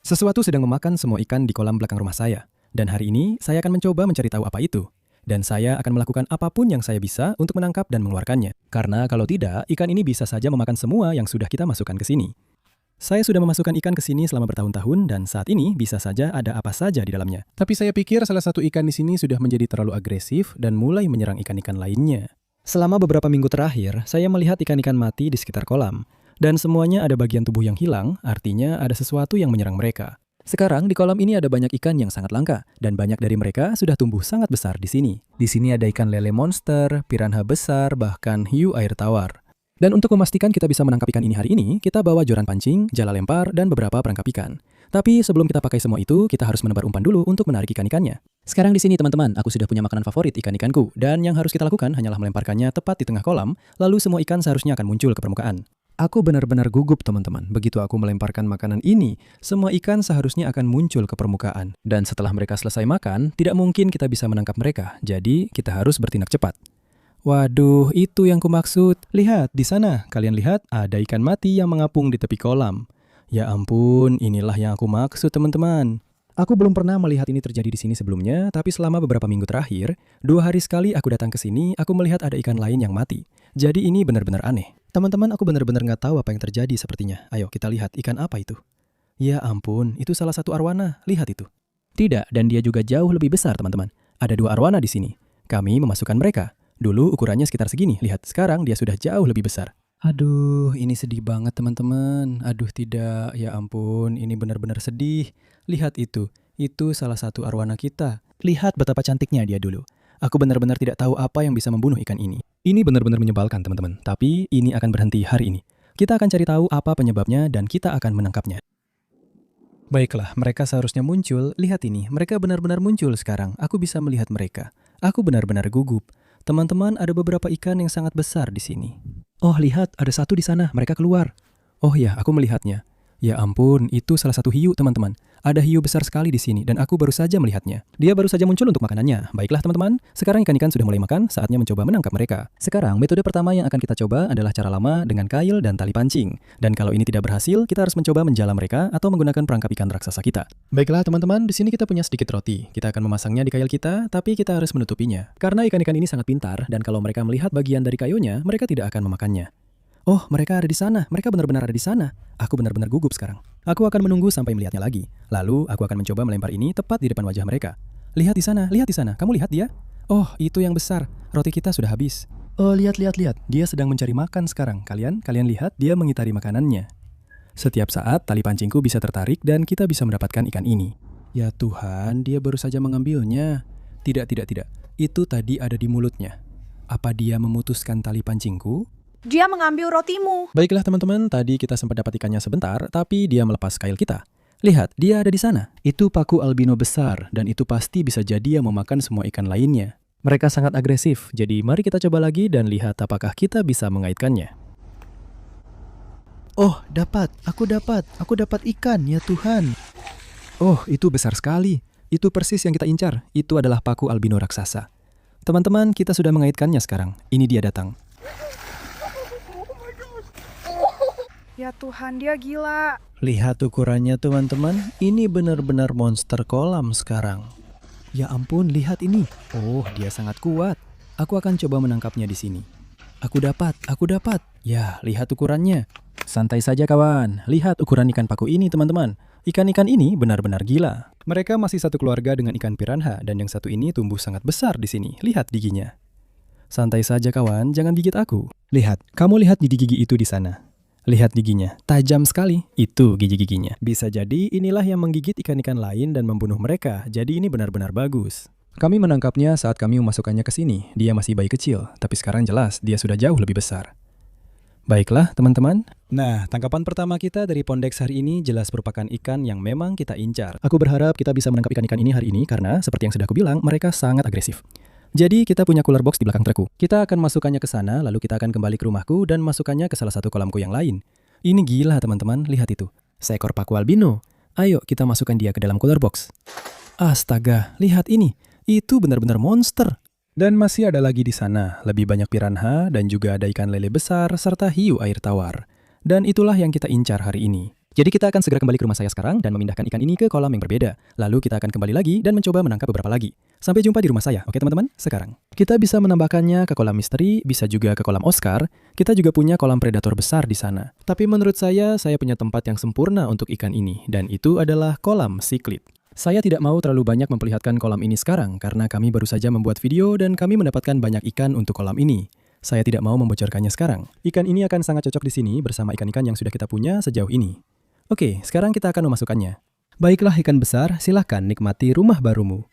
Sesuatu sedang memakan semua ikan di kolam belakang rumah saya. Dan hari ini, saya akan mencoba mencari tahu apa itu. Dan saya akan melakukan apapun yang saya bisa untuk menangkap dan mengeluarkannya. Karena kalau tidak, ikan ini bisa saja memakan semua yang sudah kita masukkan ke sini. Saya sudah memasukkan ikan ke sini selama bertahun-tahun dan saat ini bisa saja ada apa saja di dalamnya. Tapi saya pikir salah satu ikan di sini sudah menjadi terlalu agresif dan mulai menyerang ikan-ikan lainnya. Selama beberapa minggu terakhir, saya melihat ikan-ikan mati di sekitar kolam. Dan semuanya ada bagian tubuh yang hilang, artinya ada sesuatu yang menyerang mereka. Sekarang di kolam ini ada banyak ikan yang sangat langka, dan banyak dari mereka sudah tumbuh sangat besar di sini. Di sini ada ikan lele monster, piranha besar, bahkan hiu air tawar. Dan untuk memastikan kita bisa menangkap ikan ini hari ini, kita bawa joran pancing, jala lempar, dan beberapa perangkap ikan. Tapi sebelum kita pakai semua itu, kita harus menebar umpan dulu untuk menarik ikan-ikannya. Sekarang di sini teman-teman, aku sudah punya makanan favorit ikan-ikanku, dan yang harus kita lakukan hanyalah melemparkannya tepat di tengah kolam, lalu semua ikan seharusnya akan muncul ke permukaan. Aku benar-benar gugup teman-teman, begitu aku melemparkan makanan ini, semua ikan seharusnya akan muncul ke permukaan. Dan setelah mereka selesai makan, tidak mungkin kita bisa menangkap mereka, jadi kita harus bertindak cepat. Waduh, itu yang kumaksud. Lihat, di sana. Kalian lihat, ada ikan mati yang mengapung di tepi kolam. Ya ampun, inilah yang aku maksud teman-teman. Aku belum pernah melihat ini terjadi di sini sebelumnya, tapi selama beberapa minggu terakhir, 2 hari sekali aku datang ke sini, aku melihat ada ikan lain yang mati. Jadi ini benar-benar aneh. Teman-teman, aku benar-benar nggak tahu apa yang terjadi sepertinya. Ayo kita lihat ikan apa itu. Ya ampun, itu salah satu arwana. Lihat itu. Tidak, dan dia juga jauh lebih besar teman-teman. Ada 2 arwana di sini. Kami memasukkan mereka. Dulu ukurannya sekitar segini. Lihat, sekarang dia sudah jauh lebih besar. Aduh, ini sedih banget teman-teman. Aduh tidak, ya ampun, ini benar-benar sedih. Lihat itu salah satu arwana kita. Lihat betapa cantiknya dia dulu. Aku benar-benar tidak tahu apa yang bisa membunuh ikan ini. Ini benar-benar menyebalkan teman-teman, tapi ini akan berhenti hari ini. Kita akan cari tahu apa penyebabnya dan kita akan menangkapnya. Baiklah, mereka seharusnya muncul. Lihat ini, mereka benar-benar muncul sekarang. Aku bisa melihat mereka. Aku benar-benar gugup. Teman-teman, ada beberapa ikan yang sangat besar di sini. Oh, lihat, ada satu di sana. Mereka keluar. Oh ya, aku melihatnya. Ya ampun, itu salah satu hiu, teman-teman. Ada hiu besar sekali di sini, dan aku baru saja melihatnya. Dia baru saja muncul untuk makanannya. Baiklah, teman-teman. Sekarang ikan-ikan sudah mulai makan, saatnya mencoba menangkap mereka. Sekarang, metode pertama yang akan kita coba adalah cara lama dengan kail dan tali pancing. Dan kalau ini tidak berhasil, kita harus mencoba menjala mereka atau menggunakan perangkap ikan raksasa kita. Baiklah, teman-teman. Di sini kita punya sedikit roti. Kita akan memasangnya di kail kita, tapi kita harus menutupinya. Karena ikan-ikan ini sangat pintar, dan kalau mereka melihat bagian dari kayunya, mereka tidak akan memakannya. Oh, mereka ada di sana. Mereka benar-benar ada di sana. Aku benar-benar gugup sekarang. Aku akan menunggu sampai melihatnya lagi. Lalu, aku akan mencoba melempar ini tepat di depan wajah mereka. Lihat di sana, lihat di sana. Kamu lihat dia? Oh, itu yang besar. Roti kita sudah habis. Oh, lihat. Dia sedang mencari makan sekarang. Kalian lihat dia mengitari makanannya. Setiap saat, tali pancingku bisa tertarik dan kita bisa mendapatkan ikan ini. Ya Tuhan, dia baru saja mengambilnya. Tidak. Itu tadi ada di mulutnya. Apa dia memutuskan tali pancingku? Dia mengambil rotimu. Baiklah teman-teman, tadi kita sempat dapat ikannya sebentar, tapi dia melepas kail kita. Lihat, dia ada di sana. Itu paku albino besar, dan itu pasti bisa jadi yang memakan semua ikan lainnya. Mereka sangat agresif, jadi mari kita coba lagi dan lihat apakah kita bisa mengaitkannya. Oh, aku dapat ikan, ya Tuhan. Oh, itu besar sekali. Itu persis yang kita incar. Itu adalah paku albino raksasa. Teman-teman, kita sudah mengaitkannya sekarang. Ini dia datang. Ya Tuhan, dia gila. Lihat ukurannya teman-teman, ini benar-benar monster kolam sekarang. Ya ampun, lihat ini. Oh, dia sangat kuat. Aku akan coba menangkapnya di sini. Aku dapat. Ya, lihat ukurannya. Santai saja kawan, lihat ukuran ikan paku ini teman-teman. Ikan-ikan ini benar-benar gila. Mereka masih satu keluarga dengan ikan piranha dan yang satu ini tumbuh sangat besar di sini. Lihat giginya. Santai saja kawan, jangan gigit aku. Lihat, kamu lihat gigi-gigi itu di sana. Lihat giginya, tajam sekali. Itu gigi-giginya. Bisa jadi inilah yang menggigit ikan-ikan lain dan membunuh mereka. Jadi ini benar-benar bagus. Kami menangkapnya saat kami memasukkannya ke sini. Dia masih bayi kecil, tapi sekarang jelas dia sudah jauh lebih besar. Baiklah teman-teman. Nah, tangkapan pertama kita dari Pondex hari ini jelas merupakan ikan yang memang kita incar. Aku berharap kita bisa menangkap ikan-ikan ini hari ini karena seperti yang sudah aku bilang, mereka sangat agresif. Jadi kita punya cooler box di belakang trukku. Kita akan masukkannya ke sana, lalu kita akan kembali ke rumahku dan masukkannya ke salah satu kolamku yang lain. Ini gila teman-teman, lihat itu. Seekor paku albino. Ayo kita masukkan dia ke dalam cooler box. Astaga, lihat ini. Itu benar-benar monster. Dan masih ada lagi di sana, lebih banyak piranha dan juga ada ikan lele besar serta hiu air tawar. Dan itulah yang kita incar hari ini. Jadi kita akan segera kembali ke rumah saya sekarang dan memindahkan ikan ini ke kolam yang berbeda. Lalu kita akan kembali lagi dan mencoba menangkap beberapa lagi. Sampai jumpa di rumah saya, oke teman-teman? Sekarang. Kita bisa menambahkannya ke kolam misteri, bisa juga ke kolam Oscar. Kita juga punya kolam predator besar di sana. Tapi menurut saya punya tempat yang sempurna untuk ikan ini. Dan itu adalah kolam siklit. Saya tidak mau terlalu banyak memperlihatkan kolam ini sekarang, karena kami baru saja membuat video dan kami mendapatkan banyak ikan untuk kolam ini. Saya tidak mau membocorkannya sekarang. Ikan ini akan sangat cocok di sini bersama ikan-ikan yang sudah kita punya sejauh ini. Oke, sekarang kita akan memasukkannya. Baiklah ikan besar, silahkan nikmati rumah barumu.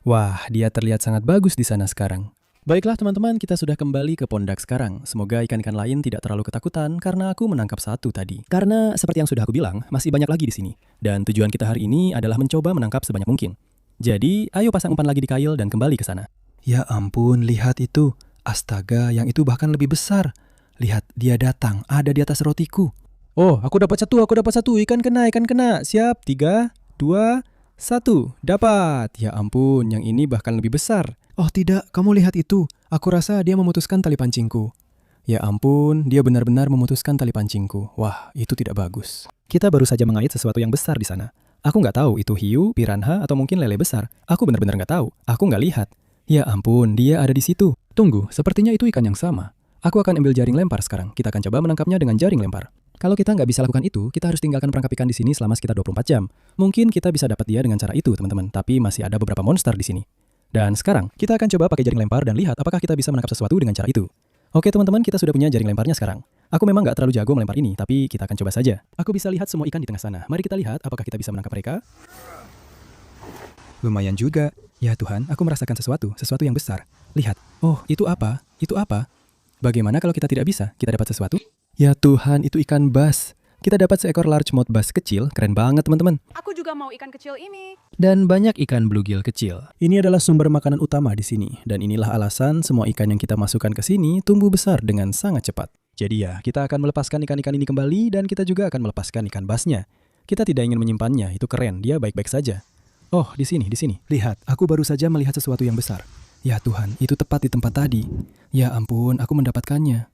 Wah, dia terlihat sangat bagus di sana sekarang. Baiklah teman-teman, kita sudah kembali ke pondak sekarang. Semoga ikan-ikan lain tidak terlalu ketakutan karena aku menangkap satu tadi. Karena seperti yang sudah aku bilang, masih banyak lagi di sini. Dan tujuan kita hari ini adalah mencoba menangkap sebanyak mungkin. Jadi, ayo pasang umpan lagi di kail dan kembali ke sana. Ya ampun, lihat itu. Astaga, yang itu bahkan lebih besar. Lihat, dia datang, ada di atas rotiku. Oh, aku dapat satu. Ikan kena. Siap, 3, 2, 1. Dapat. Ya ampun, yang ini bahkan lebih besar. Oh tidak, kamu lihat itu. Aku rasa dia memutuskan tali pancingku. Ya ampun, dia benar-benar memutuskan tali pancingku. Wah, itu tidak bagus. Kita baru saja mengait sesuatu yang besar di sana. Aku nggak tahu itu hiu, piranha, atau mungkin lele besar. Aku benar-benar nggak tahu. Aku nggak lihat. Ya ampun, dia ada di situ. Tunggu, sepertinya itu ikan yang sama. Aku akan ambil jaring lempar sekarang. Kita akan coba menangkapnya dengan jaring lempar. Kalau kita nggak bisa lakukan itu, kita harus tinggalkan perangkap ikan di sini selama sekitar 24 jam. Mungkin kita bisa dapat dia dengan cara itu, teman-teman. Tapi masih ada beberapa monster di sini. Dan sekarang, kita akan coba pakai jaring lempar dan lihat apakah kita bisa menangkap sesuatu dengan cara itu. Oke teman-teman, kita sudah punya jaring lemparnya sekarang. Aku memang nggak terlalu jago melempar ini, tapi kita akan coba saja. Aku bisa lihat semua ikan di tengah sana. Mari kita lihat apakah kita bisa menangkap mereka. Lumayan juga. Ya Tuhan, aku merasakan sesuatu yang besar. Lihat. Oh, itu apa? Bagaimana kalau kita tidak bisa? Kita dapat sesuatu? Ya Tuhan, itu ikan bass. Kita dapat seekor largemouth bass kecil, keren banget teman-teman. Aku juga mau ikan kecil ini. Dan banyak ikan bluegill kecil. Ini adalah sumber makanan utama di sini. Dan inilah alasan semua ikan yang kita masukkan ke sini tumbuh besar dengan sangat cepat. Jadi ya, kita akan melepaskan ikan-ikan ini kembali dan kita juga akan melepaskan ikan bassnya. Kita tidak ingin menyimpannya, itu keren, dia baik-baik saja. Oh, di sini. Lihat, aku baru saja melihat sesuatu yang besar. Ya Tuhan, itu tepat di tempat tadi. Ya ampun, aku mendapatkannya.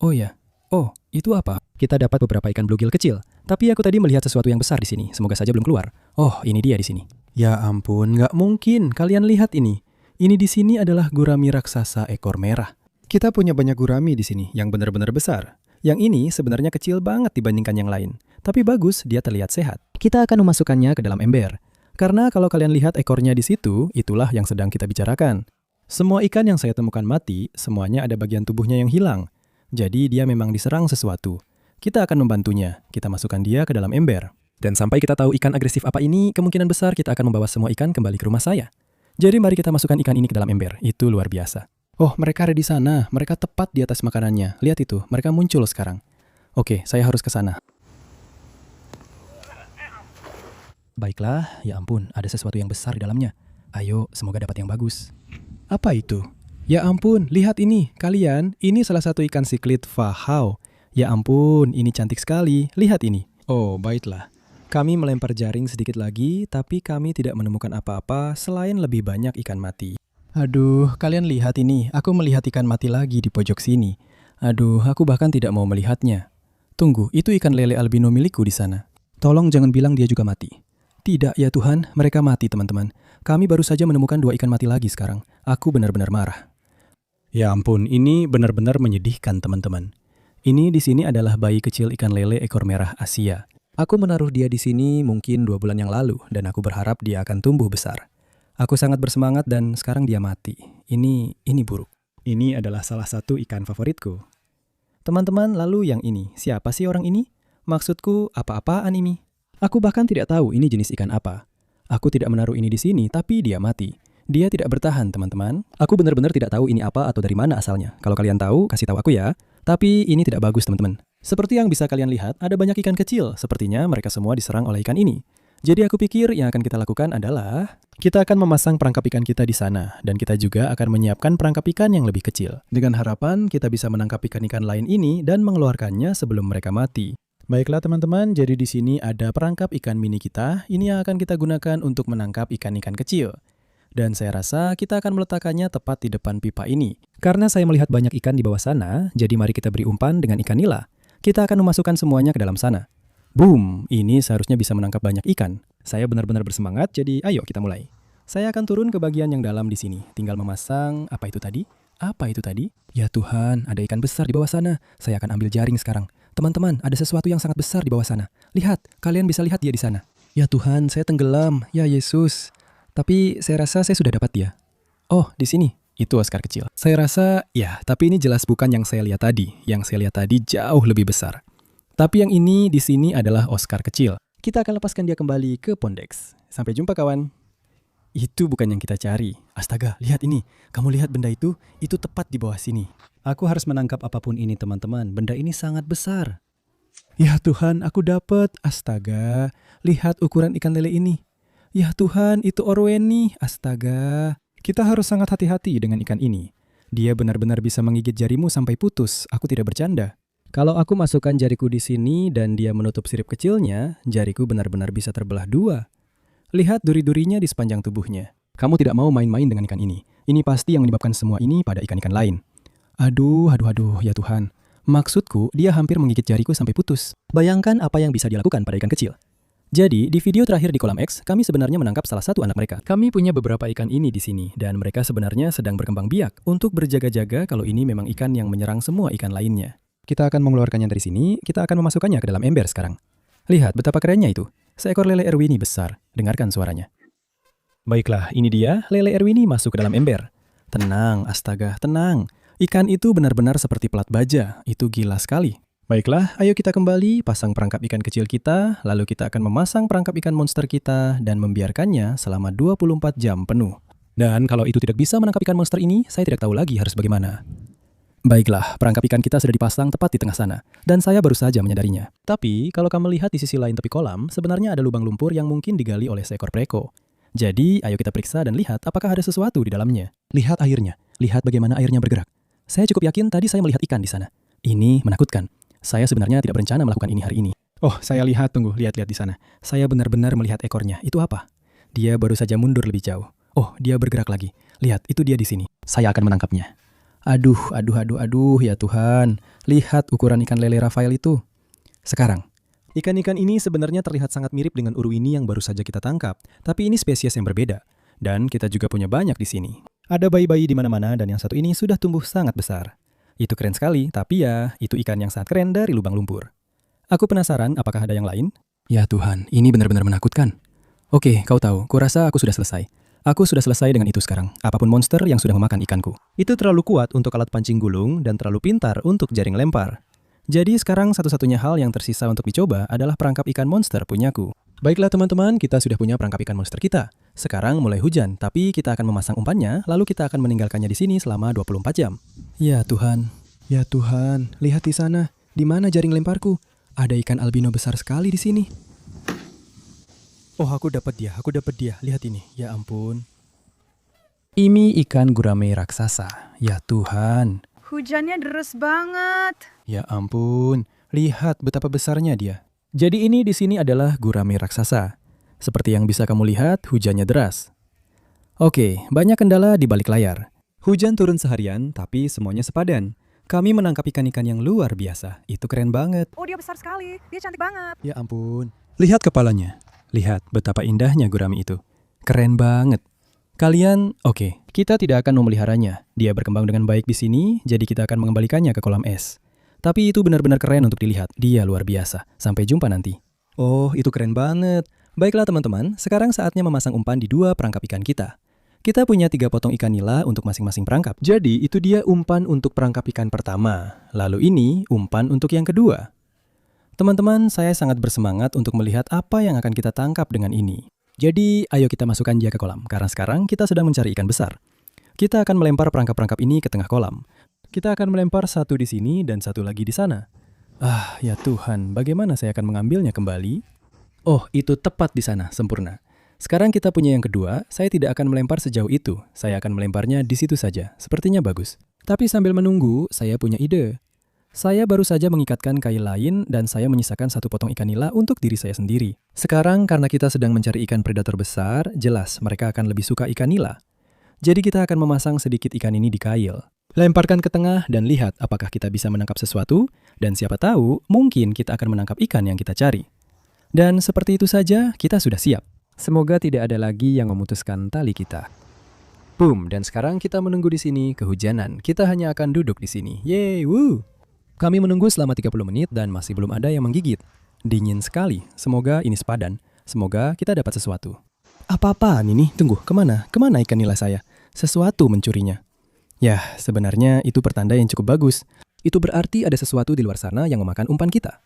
Oh ya. Oh, itu apa? Kita dapat beberapa ikan bluegill kecil. Tapi aku tadi melihat sesuatu yang besar di sini. Semoga saja belum keluar. Oh, ini dia di sini. Ya ampun, nggak mungkin. Kalian lihat ini. Ini di sini adalah gurami raksasa ekor merah. Kita punya banyak gurami di sini yang benar-benar besar. Yang ini sebenarnya kecil banget dibandingkan yang lain. Tapi bagus, dia terlihat sehat. Kita akan memasukkannya ke dalam ember. Karena kalau kalian lihat ekornya di situ, itulah yang sedang kita bicarakan. Semua ikan yang saya temukan mati, semuanya ada bagian tubuhnya yang hilang. Jadi dia memang diserang sesuatu. Kita akan membantunya. Kita masukkan dia ke dalam ember. Dan sampai kita tahu ikan agresif apa ini, kemungkinan besar kita akan membawa semua ikan kembali ke rumah saya. Jadi mari kita masukkan ikan ini ke dalam ember. Itu luar biasa. Oh, mereka ada di sana. Mereka tepat di atas makanannya. Lihat itu, mereka muncul sekarang. Oke, saya harus ke sana. Baiklah, ya ampun, ada sesuatu yang besar di dalamnya. Ayo, semoga dapat yang bagus. Apa itu? Ya ampun, lihat ini. Kalian, ini salah satu ikan siklit Fahau. Ya ampun, ini cantik sekali. Lihat ini. Oh, baiklah. Kami melempar jaring sedikit lagi, tapi kami tidak menemukan apa-apa selain lebih banyak ikan mati. Aduh, kalian lihat ini. Aku melihat ikan mati lagi di pojok sini. Aduh, aku bahkan tidak mau melihatnya. Tunggu, itu ikan lele albino milikku di sana. Tolong jangan bilang dia juga mati. Tidak, ya Tuhan, mereka mati teman-teman. Kami baru saja menemukan 2 ikan mati lagi sekarang. Aku benar-benar marah. Ya ampun, ini benar-benar menyedihkan teman-teman. Ini di sini adalah bayi kecil ikan lele ekor merah Asia. Aku menaruh dia di sini mungkin 2 bulan yang lalu dan aku berharap dia akan tumbuh besar. Aku sangat bersemangat dan sekarang dia mati. Ini buruk. Ini adalah salah satu ikan favoritku. Teman-teman, lalu yang ini, siapa sih orang ini? Maksudku, apa-apaan ini? Aku bahkan tidak tahu ini jenis ikan apa. Aku tidak menaruh ini di sini, tapi dia mati. Dia tidak bertahan, teman-teman. Aku benar-benar tidak tahu ini apa atau dari mana asalnya. Kalau kalian tahu, kasih tahu aku ya. Tapi ini tidak bagus, teman-teman. Seperti yang bisa kalian lihat, ada banyak ikan kecil. Sepertinya mereka semua diserang oleh ikan ini. Jadi aku pikir yang akan kita lakukan adalah kita akan memasang perangkap ikan kita di sana. Dan kita juga akan menyiapkan perangkap ikan yang lebih kecil. Dengan harapan kita bisa menangkap ikan-ikan lain ini dan mengeluarkannya sebelum mereka mati. Baiklah teman-teman, jadi di sini ada perangkap ikan mini kita. Ini yang akan kita gunakan untuk menangkap ikan-ikan kecil. Dan saya rasa kita akan meletakkannya tepat di depan pipa ini. Karena saya melihat banyak ikan di bawah sana, jadi mari kita beri umpan dengan ikan nila. Kita akan memasukkan semuanya ke dalam sana. Boom, ini seharusnya bisa menangkap banyak ikan. Saya benar-benar bersemangat, jadi ayo kita mulai. Saya akan turun ke bagian yang dalam di sini. Tinggal memasang, apa itu tadi? Apa itu tadi? Ya Tuhan, ada ikan besar di bawah sana. Saya akan ambil jaring sekarang. Teman-teman, ada sesuatu yang sangat besar di bawah sana. Lihat, kalian bisa lihat dia di sana. Ya Tuhan, saya tenggelam. Ya Yesus. Tapi saya rasa saya sudah dapat dia. Oh, di sini. Itu Oscar kecil. Saya rasa, ya, tapi ini jelas bukan yang saya lihat tadi. Yang saya lihat tadi jauh lebih besar. Tapi yang ini di sini adalah Oscar kecil. Kita akan lepaskan dia kembali ke Pondex. Sampai jumpa kawan. Itu bukan yang kita cari. Astaga, lihat ini. Kamu lihat benda itu? Itu tepat di bawah sini. Aku harus menangkap apapun ini teman-teman. Benda ini sangat besar. Ya Tuhan, aku dapat. Astaga, lihat ukuran ikan lele ini. Ya Tuhan, itu Orweni. Astaga. Kita harus sangat hati-hati dengan ikan ini. Dia benar-benar bisa menggigit jarimu sampai putus. Aku tidak bercanda. Kalau aku masukkan jariku di sini dan dia menutup sirip kecilnya, jariku benar-benar bisa terbelah dua. Lihat duri-durinya di sepanjang tubuhnya. Kamu tidak mau main-main dengan ikan ini. Ini pasti yang menyebabkan semua ini pada ikan-ikan lain. Aduh, ya Tuhan. Maksudku, dia hampir menggigit jariku sampai putus. Bayangkan apa yang bisa dilakukan pada ikan kecil. Jadi, di video terakhir di kolam X, kami sebenarnya menangkap salah satu anak mereka. Kami punya beberapa ikan ini di sini, dan mereka sebenarnya sedang berkembang biak untuk berjaga-jaga kalau ini memang ikan yang menyerang semua ikan lainnya. Kita akan mengeluarkannya dari sini, kita akan memasukkannya ke dalam ember sekarang. Lihat betapa kerennya itu. Seekor lele Erwini besar. Dengarkan suaranya. Baiklah, ini dia, lele Erwini masuk ke dalam ember. Tenang, astaga, tenang. Ikan itu benar-benar seperti pelat baja. Itu gila sekali. Baiklah, ayo kita kembali, pasang perangkap ikan kecil kita, lalu kita akan memasang perangkap ikan monster kita dan membiarkannya selama 24 jam penuh. Dan kalau itu tidak bisa menangkap ikan monster ini, saya tidak tahu lagi harus bagaimana. Baiklah, perangkap ikan kita sudah dipasang tepat di tengah sana, dan saya baru saja menyadarinya. Tapi, kalau kamu lihat di sisi lain tepi kolam, sebenarnya ada lubang lumpur yang mungkin digali oleh seekor preko. Jadi, ayo kita periksa dan lihat apakah ada sesuatu di dalamnya. Lihat airnya, lihat bagaimana airnya bergerak. Saya cukup yakin tadi saya melihat ikan di sana. Ini menakutkan. Saya sebenarnya tidak berencana melakukan ini hari ini. Oh, saya lihat, tunggu, lihat di sana. Saya benar-benar melihat ekornya. Itu apa? Dia baru saja mundur lebih jauh. Oh, dia bergerak lagi. Lihat, itu dia di sini. Saya akan menangkapnya. Aduh, ya Tuhan. Lihat ukuran ikan lele Rafael itu. Sekarang, ikan-ikan ini sebenarnya terlihat sangat mirip dengan Urwini yang baru saja kita tangkap. Tapi ini spesies yang berbeda. Dan kita juga punya banyak di sini. Ada bayi-bayi di mana-mana dan yang satu ini sudah tumbuh sangat besar. Itu keren sekali, tapi ya, itu ikan yang sangat keren dari lubang lumpur. Aku penasaran apakah ada yang lain? Ya Tuhan, ini benar-benar menakutkan. Oke, kau tahu, kurasa aku sudah selesai. Aku sudah selesai dengan itu sekarang. Apapun monster yang sudah memakan ikanku. Itu terlalu kuat untuk alat pancing gulung dan terlalu pintar untuk jaring lempar. Jadi sekarang satu-satunya hal yang tersisa untuk dicoba adalah perangkap ikan monster punyaku. Baiklah teman-teman, kita sudah punya perangkap ikan monster kita. Sekarang mulai hujan, tapi kita akan memasang umpannya, lalu kita akan meninggalkannya di sini selama 24 jam. Ya Tuhan, lihat di sana. Di mana jaring lemparku? Ada ikan albino besar sekali di sini. Oh, aku dapat dia. Lihat ini. Ya ampun. Ini ikan gurame raksasa. Ya Tuhan. Hujannya deras banget. Ya ampun. Lihat betapa besarnya dia. Jadi ini di sini adalah gurame raksasa. Seperti yang bisa kamu lihat, hujannya deras. Oke, banyak kendala di balik layar. Hujan turun seharian, tapi semuanya sepadan. Kami menangkap ikan-ikan yang luar biasa. Itu keren banget. Oh, dia besar sekali. Dia cantik banget. Ya ampun. Lihat kepalanya. Lihat betapa indahnya gurame itu. Keren banget. Kalian, oke, kita tidak akan memeliharanya. Dia berkembang dengan baik di sini, jadi kita akan mengembalikannya ke kolam es. Tapi itu benar-benar keren untuk dilihat. Dia luar biasa. Sampai jumpa nanti. Oh, itu keren banget. Baiklah teman-teman, sekarang saatnya memasang umpan di 2 perangkap ikan kita. Kita punya 3 potong ikan nila untuk masing-masing perangkap. Jadi, itu dia umpan untuk perangkap ikan pertama. Lalu ini umpan untuk yang kedua. Teman-teman, saya sangat bersemangat untuk melihat apa yang akan kita tangkap dengan ini. Jadi, ayo kita masukkan dia ke kolam, karena sekarang kita sedang mencari ikan besar. Kita akan melempar perangkap-perangkap ini ke tengah kolam. Kita akan melempar satu di sini dan satu lagi di sana. Ah, ya Tuhan, bagaimana saya akan mengambilnya kembali? Oh, itu tepat di sana, sempurna. Sekarang kita punya yang kedua, saya tidak akan melempar sejauh itu. Saya akan melemparnya di situ saja, sepertinya bagus. Tapi sambil menunggu, saya punya ide. Saya baru saja mengikatkan kail lain dan saya menyisakan 1 potong ikan nila untuk diri saya sendiri. Sekarang karena kita sedang mencari ikan predator besar, jelas mereka akan lebih suka ikan nila. Jadi kita akan memasang sedikit ikan ini di kail. Lemparkan ke tengah dan lihat apakah kita bisa menangkap sesuatu, dan siapa tahu mungkin kita akan menangkap ikan yang kita cari. Dan seperti itu saja, kita sudah siap. Semoga tidak ada lagi yang memutuskan tali kita. Boom, dan sekarang kita menunggu di sini kehujanan. Kita hanya akan duduk di sini. Yeay, woo! Kami menunggu selama 30 menit dan masih belum ada yang menggigit. Dingin sekali. Semoga ini sepadan. Semoga kita dapat sesuatu. Apa-apaan ini? Tunggu, kemana? Kemana ikan nila saya? Sesuatu mencurinya. Yah, sebenarnya itu pertanda yang cukup bagus. Itu berarti ada sesuatu di luar sana yang memakan umpan kita.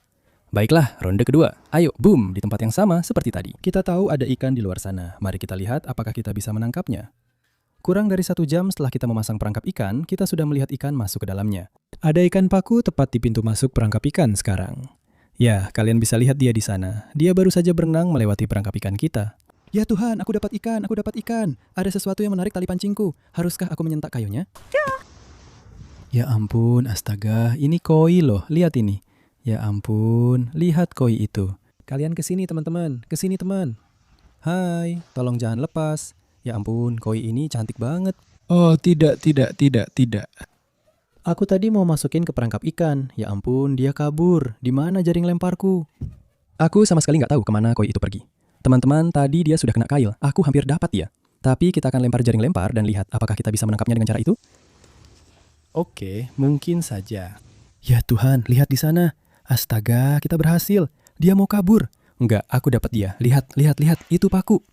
Baiklah, ronde kedua. Ayo, boom, di tempat yang sama seperti tadi. Kita tahu ada ikan di luar sana. Mari kita lihat apakah kita bisa menangkapnya. Kurang dari 1 jam setelah kita memasang perangkap ikan, kita sudah melihat ikan masuk ke dalamnya. Ada ikan paku tepat di pintu masuk perangkap ikan sekarang. Ya, kalian bisa lihat dia di sana. Dia baru saja berenang melewati perangkap ikan kita. Ya Tuhan, aku dapat ikan, aku dapat ikan. Ada sesuatu yang menarik tali pancingku. Haruskah aku menyentak kayunya? Ya ampun, astaga, ini koi loh, lihat ini. Ya ampun, lihat koi itu. Kalian kesini teman-teman, kesini teman. Hai, tolong jangan lepas. Ya ampun, koi ini cantik banget. Oh, tidak. Aku tadi mau masukin ke perangkap ikan. Ya ampun, dia kabur. Di mana jaring lemparku? Aku sama sekali nggak tahu kemana koi itu pergi. Teman-teman, tadi dia sudah kena kail. Aku hampir dapat dia. Tapi kita akan lempar jaring lempar dan lihat apakah kita bisa menangkapnya dengan cara itu. Oke, mungkin saja. Ya Tuhan, lihat di sana. Astaga, kita berhasil. Dia mau kabur. Enggak, aku dapat dia. Lihat. Itu paku.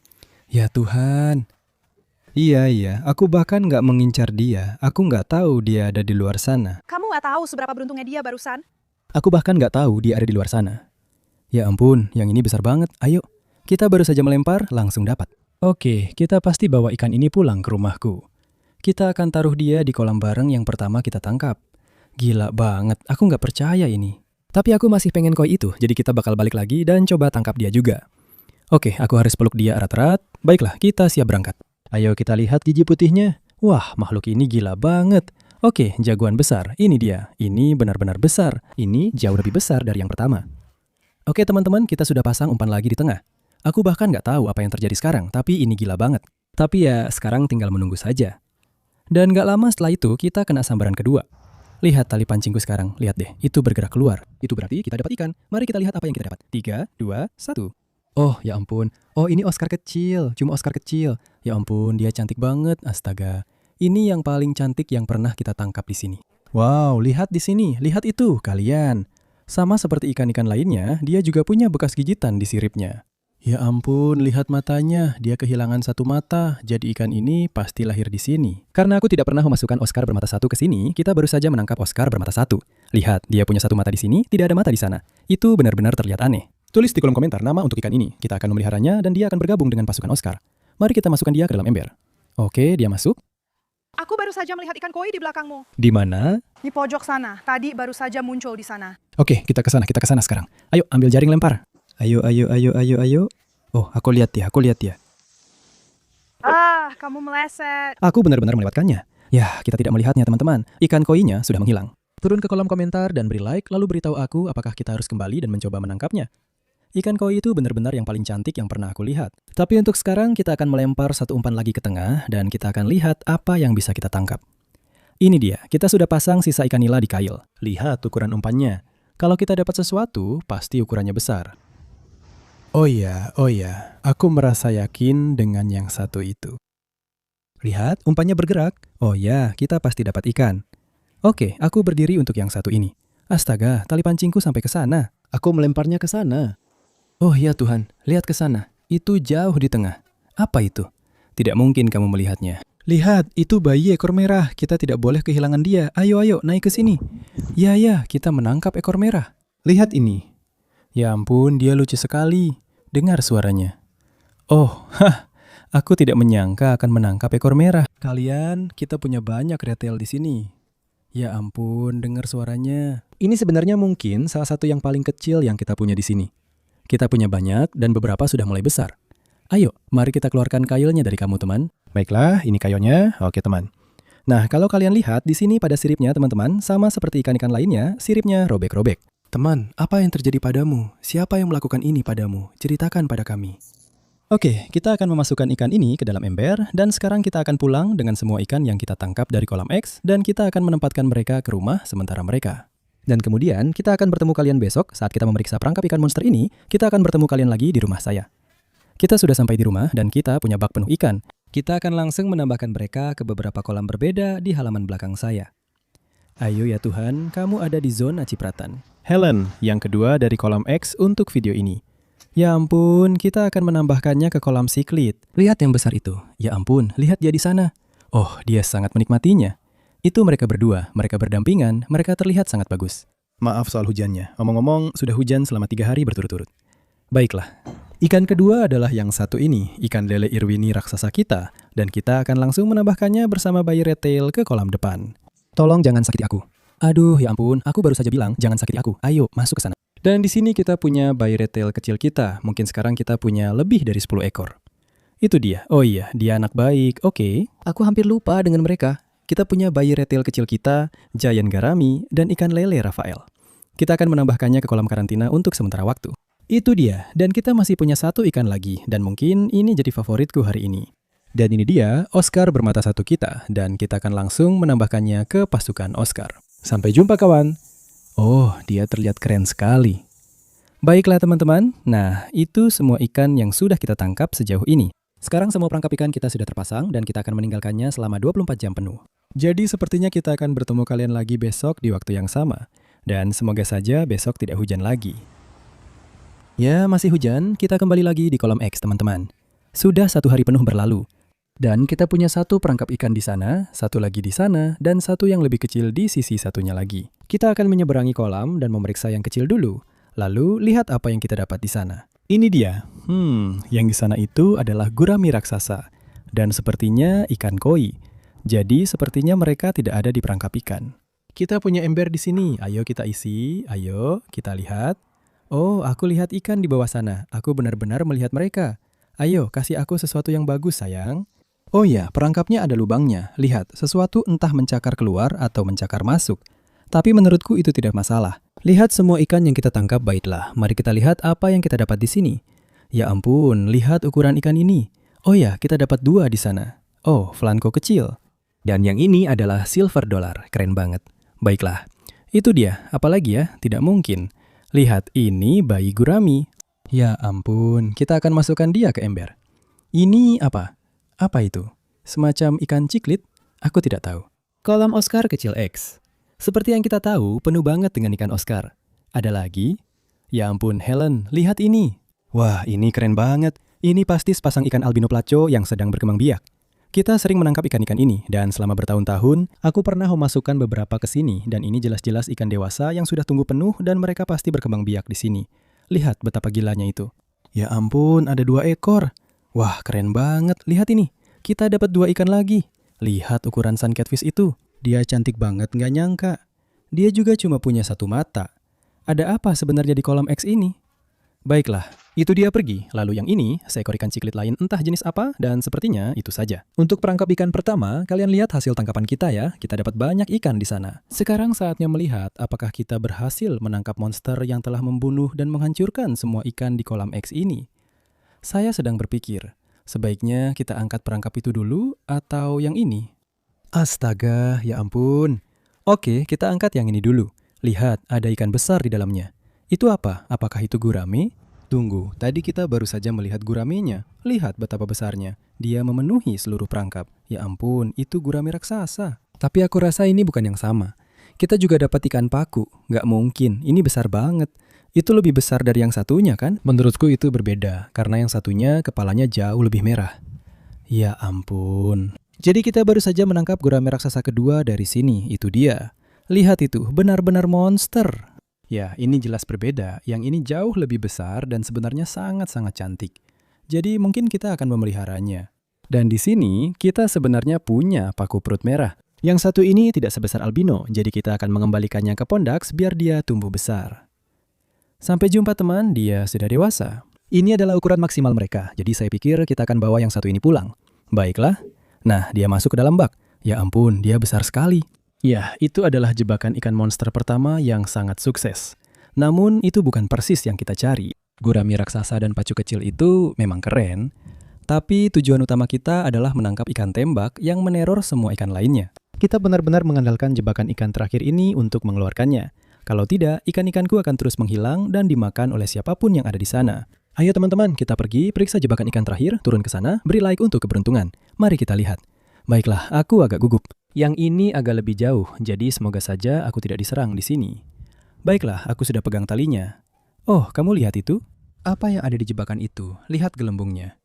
Ya Tuhan. Iya, aku bahkan nggak mengincar dia. Aku nggak tahu dia ada di luar sana. Kamu nggak tahu seberapa beruntungnya dia barusan? Aku bahkan nggak tahu dia ada di luar sana. Ya ampun, yang ini besar banget. Ayo, kita baru saja melempar, langsung dapat. Oke, kita pasti bawa ikan ini pulang ke rumahku. Kita akan taruh dia di kolam bareng yang pertama kita tangkap. Gila banget, aku nggak percaya ini. Tapi aku masih pengen koi itu, jadi kita bakal balik lagi dan coba tangkap dia juga. Oke, aku harus peluk dia erat-erat. Baiklah, kita siap berangkat. Ayo kita lihat gigi putihnya. Wah, makhluk ini gila banget. Oke, jagoan besar. Ini dia. Ini benar-benar besar. Ini jauh lebih besar dari yang pertama. Oke teman-teman, kita sudah pasang umpan lagi di tengah. Aku bahkan nggak tahu apa yang terjadi sekarang, tapi ini gila banget. Tapi ya, sekarang tinggal menunggu saja. Dan nggak lama setelah itu, kita kena sambaran kedua. Lihat tali pancingku sekarang. Lihat deh, itu bergerak keluar. Itu berarti kita dapat ikan. Mari kita lihat apa yang kita dapat. 3, 2, 1. Oh, ya ampun. Oh, ini Oscar kecil. Cuma Oscar kecil. Ya ampun, dia cantik banget. Astaga. Ini yang paling cantik yang pernah kita tangkap di sini. Wow, lihat di sini. Lihat itu, kalian. Sama seperti ikan-ikan lainnya, dia juga punya bekas gigitan di siripnya. Ya ampun, lihat matanya. Dia kehilangan satu mata. Jadi ikan ini pasti lahir di sini. Karena aku tidak pernah memasukkan Oscar bermata satu ke sini, kita baru saja menangkap Oscar bermata satu. Lihat, dia punya satu mata di sini, tidak ada mata di sana. Itu benar-benar terlihat aneh. Tulis di kolom komentar nama untuk ikan ini. Kita akan memeliharanya dan dia akan bergabung dengan pasukan Oscar. Mari kita masukkan dia ke dalam ember. Oke, dia masuk. Aku baru saja melihat ikan koi di belakangmu. Di mana? Di pojok sana. Tadi baru saja muncul di sana. Oke, kita ke sana sekarang. Ayo, ambil jaring lempar. Ayo. Oh, aku lihat dia. Ah, kamu meleset. Aku benar-benar melewatkannya. Ya, kita tidak melihatnya teman-teman. Ikan koinya sudah menghilang. Turun ke kolom komentar dan beri like, lalu beritahu aku apakah kita harus kembali dan mencoba menangkapnya. Ikan koi itu benar-benar yang paling cantik yang pernah aku lihat. Tapi untuk sekarang kita akan melempar satu umpan lagi ke tengah dan kita akan lihat apa yang bisa kita tangkap. Ini dia, kita sudah pasang sisa ikan nila di kail. Lihat ukuran umpannya. Kalau kita dapat sesuatu, pasti ukurannya besar. Oh ya, aku merasa yakin dengan yang satu itu. Lihat, umpannya bergerak. Oh ya, kita pasti dapat ikan. Oke, aku berdiri untuk yang satu ini. Astaga, tali pancingku sampai ke sana. Aku melemparnya ke sana. Oh ya Tuhan, lihat ke sana. Itu jauh di tengah. Apa itu? Tidak mungkin kamu melihatnya. Lihat, itu bayi ekor merah. Kita tidak boleh kehilangan dia. Ayo, naik ke sini. Ya, kita menangkap ekor merah. Lihat ini. Ya ampun, dia lucu sekali. Dengar suaranya. Oh, aku tidak menyangka akan menangkap ekor merah. Kalian, kita punya banyak retail di sini. Ya ampun, dengar suaranya. Ini sebenarnya mungkin salah satu yang paling kecil yang kita punya di sini. Kita punya banyak dan beberapa sudah mulai besar. Ayo, mari kita keluarkan kailnya dari kamu, teman. Baiklah, ini kailnya. Oke, teman. Nah, kalau kalian lihat di sini pada siripnya, teman-teman, sama seperti ikan-ikan lainnya, siripnya robek-robek. Teman, apa yang terjadi padamu? Siapa yang melakukan ini padamu? Ceritakan pada kami. Oke, kita akan memasukkan ikan ini ke dalam ember, dan sekarang kita akan pulang dengan semua ikan yang kita tangkap dari kolam X, dan kita akan menempatkan mereka ke rumah sementara mereka. Dan kemudian kita akan bertemu kalian besok saat kita memeriksa perangkap ikan monster ini, kita akan bertemu kalian lagi di rumah saya. Kita sudah sampai di rumah dan kita punya bak penuh ikan. Kita akan langsung menambahkan mereka ke beberapa kolam berbeda di halaman belakang saya. Ayo ya Tuhan, kamu ada di zona cipratan. Helen, yang kedua dari kolam X untuk video ini. Ya ampun, kita akan menambahkannya ke kolam siklit. Lihat yang besar itu. Ya ampun, lihat dia di sana. Oh, dia sangat menikmatinya. Itu mereka berdua, mereka berdampingan, mereka terlihat sangat bagus. Maaf soal hujannya. Omong-omong, sudah hujan selama 3 hari berturut-turut. Baiklah. Ikan kedua adalah yang satu ini, ikan lele Irwini raksasa kita, dan kita akan langsung menambahkannya bersama bayi red tail ke kolam depan. Tolong jangan sakiti aku. Aduh, ya ampun, aku baru saja bilang jangan sakiti aku. Ayo, masuk ke sana. Dan di sini kita punya bayi red tail kecil kita. Mungkin sekarang kita punya lebih dari 10 ekor. Itu dia. Oh iya, dia anak baik. Oke. Aku hampir lupa dengan mereka. Kita punya bayi red tail kecil kita, giant garami, dan ikan lele Rafael. Kita akan menambahkannya ke kolam karantina untuk sementara waktu. Itu dia, dan kita masih punya 1 ikan lagi, dan mungkin ini jadi favoritku hari ini. Dan ini dia, Oscar bermata satu kita, dan kita akan langsung menambahkannya ke pasukan Oscar. Sampai jumpa kawan. Oh, dia terlihat keren sekali. Baiklah teman-teman, nah itu semua ikan yang sudah kita tangkap sejauh ini. Sekarang semua perangkap ikan kita sudah terpasang dan kita akan meninggalkannya selama 24 jam penuh. Jadi sepertinya kita akan bertemu kalian lagi besok di waktu yang sama. Dan semoga saja besok tidak hujan lagi. Ya, masih hujan, kita kembali lagi di kolam X teman-teman. Sudah 1 hari penuh berlalu. Dan kita punya 1 perangkap ikan di sana, 1 lagi di sana, dan 1 yang lebih kecil di sisi satunya lagi. Kita akan menyeberangi kolam dan memeriksa yang kecil dulu. Lalu, lihat apa yang kita dapat di sana. Ini dia. Yang di sana itu adalah gurami raksasa. Dan sepertinya ikan koi. Jadi, sepertinya mereka tidak ada di perangkap ikan. Kita punya ember di sini. Ayo kita isi. Ayo, kita lihat. Oh, aku lihat ikan di bawah sana. Aku benar-benar melihat mereka. Ayo, kasih aku sesuatu yang bagus, sayang. Oh ya, perangkapnya ada lubangnya. Lihat, sesuatu entah mencakar keluar atau mencakar masuk. Tapi menurutku itu tidak masalah. Lihat semua ikan yang kita tangkap, baiklah. Mari kita lihat apa yang kita dapat di sini. Ya ampun, lihat ukuran ikan ini. Oh ya, kita dapat 2 di sana. Oh, flanco kecil. Dan yang ini adalah silver dollar. Keren banget. Baiklah, itu dia. Apalagi ya? Tidak mungkin. Lihat, ini bayi gurami. Ya ampun, kita akan masukkan dia ke ember. Ini apa? Apa itu? Semacam ikan ciklit? Aku tidak tahu. Kolam Oscar kecil X. Seperti yang kita tahu, penuh banget dengan ikan Oscar. Ada lagi? Ya ampun, Helen, lihat ini. Wah, ini keren banget. Ini pasti sepasang ikan albino placo yang sedang berkembang biak. Kita sering menangkap ikan-ikan ini, dan selama bertahun-tahun, aku pernah memasukkan beberapa ke sini, dan ini jelas-jelas ikan dewasa yang sudah tumbuh penuh, dan mereka pasti berkembang biak di sini. Lihat betapa gilanya itu. Ya ampun, ada 2 ekor. Wah, keren banget. Lihat ini, kita dapat 2 ikan lagi. Lihat ukuran sun catfish itu. Dia cantik banget, nggak nyangka. Dia juga cuma punya 1 mata. Ada apa sebenarnya di kolam X ini? Baiklah, itu dia pergi. Lalu yang ini, seekor ikan ciklit lain entah jenis apa, dan sepertinya itu saja. Untuk perangkap ikan pertama, kalian lihat hasil tangkapan kita ya. Kita dapat banyak ikan di sana. Sekarang saatnya melihat apakah kita berhasil menangkap monster yang telah membunuh dan menghancurkan semua ikan di kolam X ini. Saya sedang berpikir, sebaiknya kita angkat perangkap itu dulu atau yang ini? Astaga, ya ampun. Oke, kita angkat yang ini dulu. Lihat, ada ikan besar di dalamnya. Itu apa? Apakah itu gurame? Tunggu, tadi kita baru saja melihat guramenya. Lihat betapa besarnya. Dia memenuhi seluruh perangkap. Ya ampun, itu gurame raksasa. Tapi aku rasa ini bukan yang sama. Kita juga dapat ikan paku. Nggak mungkin, ini besar banget. Itu lebih besar dari yang satunya kan? Menurutku itu berbeda, karena yang satunya kepalanya jauh lebih merah. Ya ampun. Jadi kita baru saja menangkap gurame raksasa kedua dari sini. Itu dia. Lihat itu, benar-benar monster. Ya, ini jelas berbeda. Yang ini jauh lebih besar dan sebenarnya sangat-sangat cantik. Jadi mungkin kita akan memeliharanya. Dan di sini kita sebenarnya punya paku perut merah. Yang satu ini tidak sebesar albino, jadi kita akan mengembalikannya ke Pondax biar dia tumbuh besar. Sampai jumpa teman, dia sudah dewasa. Ini adalah ukuran maksimal mereka, jadi saya pikir kita akan bawa yang satu ini pulang. Baiklah. Nah, dia masuk ke dalam bak. Ya ampun, dia besar sekali. Ya, itu adalah jebakan ikan monster pertama yang sangat sukses. Namun, itu bukan persis yang kita cari. Gurami raksasa dan pacu kecil itu memang keren, tapi tujuan utama kita adalah menangkap ikan tembak yang meneror semua ikan lainnya. Kita benar-benar mengandalkan jebakan ikan terakhir ini untuk mengeluarkannya. Kalau tidak, ikan-ikanku akan terus menghilang dan dimakan oleh siapapun yang ada di sana. Ayo teman-teman, kita pergi, periksa jebakan ikan terakhir, turun ke sana, beri like untuk keberuntungan. Mari kita lihat. Baiklah, aku agak gugup. Yang ini agak lebih jauh, jadi semoga saja aku tidak diserang di sini. Baiklah, aku sudah pegang talinya. Oh, kamu lihat itu? Apa yang ada di jebakan itu? Lihat gelembungnya.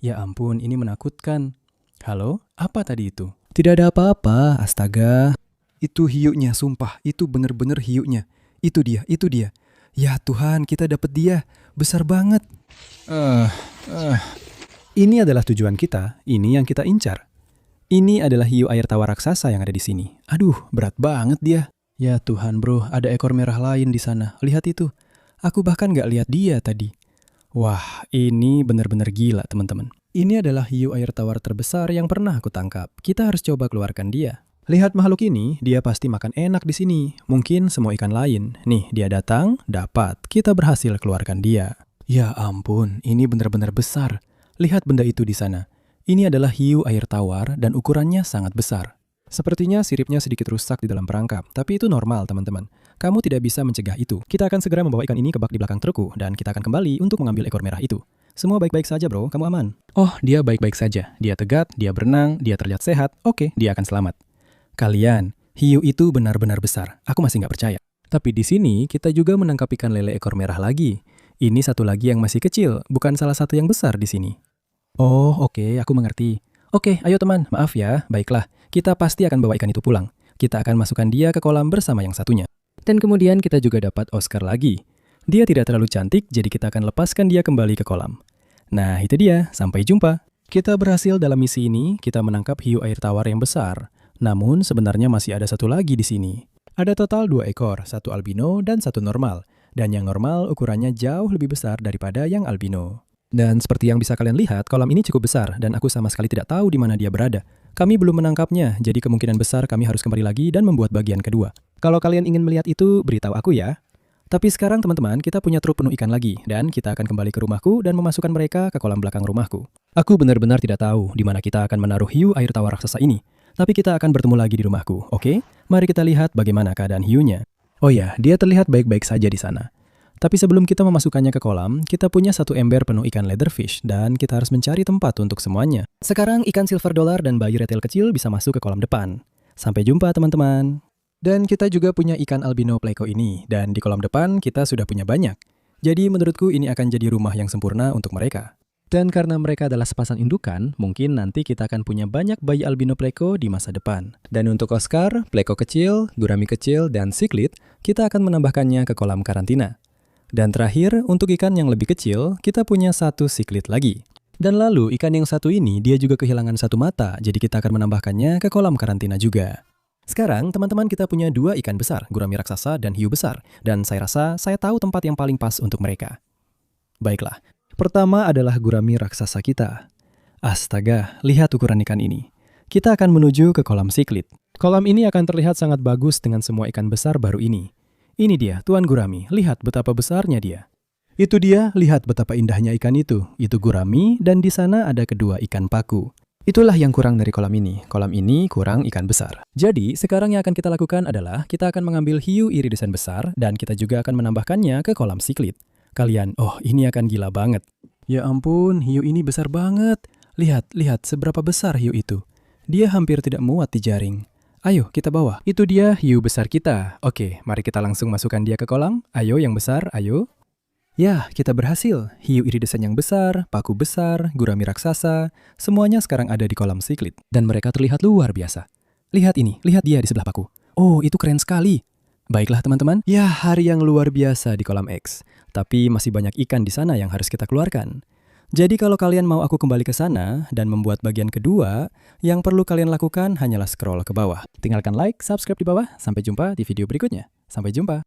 Ya ampun, ini menakutkan. Halo, apa tadi itu? Tidak ada apa-apa, astaga. Itu hiunya, sumpah. Itu bener-bener hiunya. Itu dia, itu dia. Ya Tuhan, kita dapat dia. Besar banget. Ini adalah tujuan kita. Ini yang kita incar. Ini adalah hiu air tawar raksasa yang ada di sini. Aduh, berat banget dia. Ya Tuhan bro, ada ekor merah lain di sana. Lihat itu. Aku bahkan nggak lihat dia tadi. Wah, ini benar-benar gila teman-teman. Ini adalah hiu air tawar terbesar yang pernah aku tangkap. Kita harus coba keluarkan dia. Lihat makhluk ini, dia pasti makan enak di sini. Mungkin semua ikan lain. Nih, dia datang, dapat. Kita berhasil keluarkan dia. Ya ampun, ini benar-benar besar. Lihat benda itu di sana. Ini adalah hiu air tawar dan ukurannya sangat besar. Sepertinya siripnya sedikit rusak di dalam perangkap, tapi itu normal teman-teman. Kamu tidak bisa mencegah itu. Kita akan segera membawa ikan ini ke bak di belakang trukku, dan kita akan kembali untuk mengambil ekor merah itu. Semua baik-baik saja bro, kamu aman. Oh, dia baik-baik saja. Dia tegak, dia berenang, dia terlihat sehat. Oke, dia akan selamat. Kalian, hiu itu benar-benar besar. Aku masih nggak percaya. Tapi di sini kita juga menangkap ikan lele ekor merah lagi. Ini satu lagi yang masih kecil, bukan salah satu yang besar di sini. Oh, oke, aku mengerti. Oke, ayo teman, maaf ya. Baiklah, kita pasti akan bawa ikan itu pulang. Kita akan masukkan dia ke kolam bersama yang satunya. Dan kemudian kita juga dapat Oscar lagi. Dia tidak terlalu cantik, jadi kita akan lepaskan dia kembali ke kolam. Nah, itu dia. Sampai jumpa. Kita berhasil dalam misi ini, kita menangkap hiu air tawar yang besar. Namun, sebenarnya masih ada satu lagi di sini. Ada total 2 ekor, satu albino dan satu normal. Dan yang normal ukurannya jauh lebih besar daripada yang albino. Dan seperti yang bisa kalian lihat, kolam ini cukup besar dan aku sama sekali tidak tahu di mana dia berada. Kami belum menangkapnya, jadi kemungkinan besar kami harus kembali lagi dan membuat bagian kedua. Kalau kalian ingin melihat itu, beritahu aku ya. Tapi sekarang teman-teman, kita punya truk penuh ikan lagi, dan kita akan kembali ke rumahku dan memasukkan mereka ke kolam belakang rumahku. Aku benar-benar tidak tahu di mana kita akan menaruh hiu air tawar raksasa ini. Tapi kita akan bertemu lagi di rumahku, oke? Mari kita lihat bagaimana keadaan hiunya. Oh ya, dia terlihat baik-baik saja di sana. Tapi sebelum kita memasukkannya ke kolam, kita punya satu ember penuh ikan leatherfish, dan kita harus mencari tempat untuk semuanya. Sekarang ikan silver dollar dan bayi retil kecil bisa masuk ke kolam depan. Sampai jumpa teman-teman. Dan kita juga punya ikan albino pleco ini, dan di kolam depan kita sudah punya banyak. Jadi menurutku ini akan jadi rumah yang sempurna untuk mereka. Dan karena mereka adalah sepasang indukan, mungkin nanti kita akan punya banyak bayi albino pleco di masa depan. Dan untuk Oscar, pleco kecil, gurami kecil, dan cichlid, kita akan menambahkannya ke kolam karantina. Dan terakhir, untuk ikan yang lebih kecil, kita punya satu cichlid lagi. Dan lalu ikan yang satu ini, dia juga kehilangan satu mata, jadi kita akan menambahkannya ke kolam karantina juga. Sekarang, teman-teman kita punya 2 ikan besar, gurami raksasa dan hiu besar. Dan saya rasa saya tahu tempat yang paling pas untuk mereka. Baiklah. Pertama adalah gurami raksasa kita. Astaga, lihat ukuran ikan ini. Kita akan menuju ke kolam cichlid. Kolam ini akan terlihat sangat bagus dengan semua ikan besar baru ini. Ini dia, Tuan Gurami. Lihat betapa besarnya dia. Itu dia, lihat betapa indahnya ikan itu. Itu gurami dan di sana ada kedua ikan paku. Itulah yang kurang dari kolam ini. Kolam ini kurang ikan besar. Jadi, sekarang yang akan kita lakukan adalah kita akan mengambil hiu iridisan besar dan kita juga akan menambahkannya ke kolam cichlid. Kalian, oh ini akan gila banget. Ya ampun, hiu ini besar banget. Lihat seberapa besar hiu itu. Dia hampir tidak muat di jaring. Ayo kita bawa. Itu dia hiu besar kita. Oke, mari kita langsung masukkan dia ke kolam. Ayo yang besar, ayo. Ya, kita berhasil. Hiu iridisan yang besar, paku besar, gurami raksasa, semuanya sekarang ada di kolam cichlid. Dan mereka terlihat luar biasa. Lihat ini, lihat dia di sebelah paku. Oh, itu keren sekali. Baiklah teman-teman, ya hari yang luar biasa di kolam X. Tapi masih banyak ikan di sana yang harus kita keluarkan. Jadi kalau kalian mau aku kembali ke sana dan membuat bagian kedua, yang perlu kalian lakukan hanyalah scroll ke bawah. Tinggalkan like, subscribe di bawah. Sampai jumpa di video berikutnya. Sampai jumpa.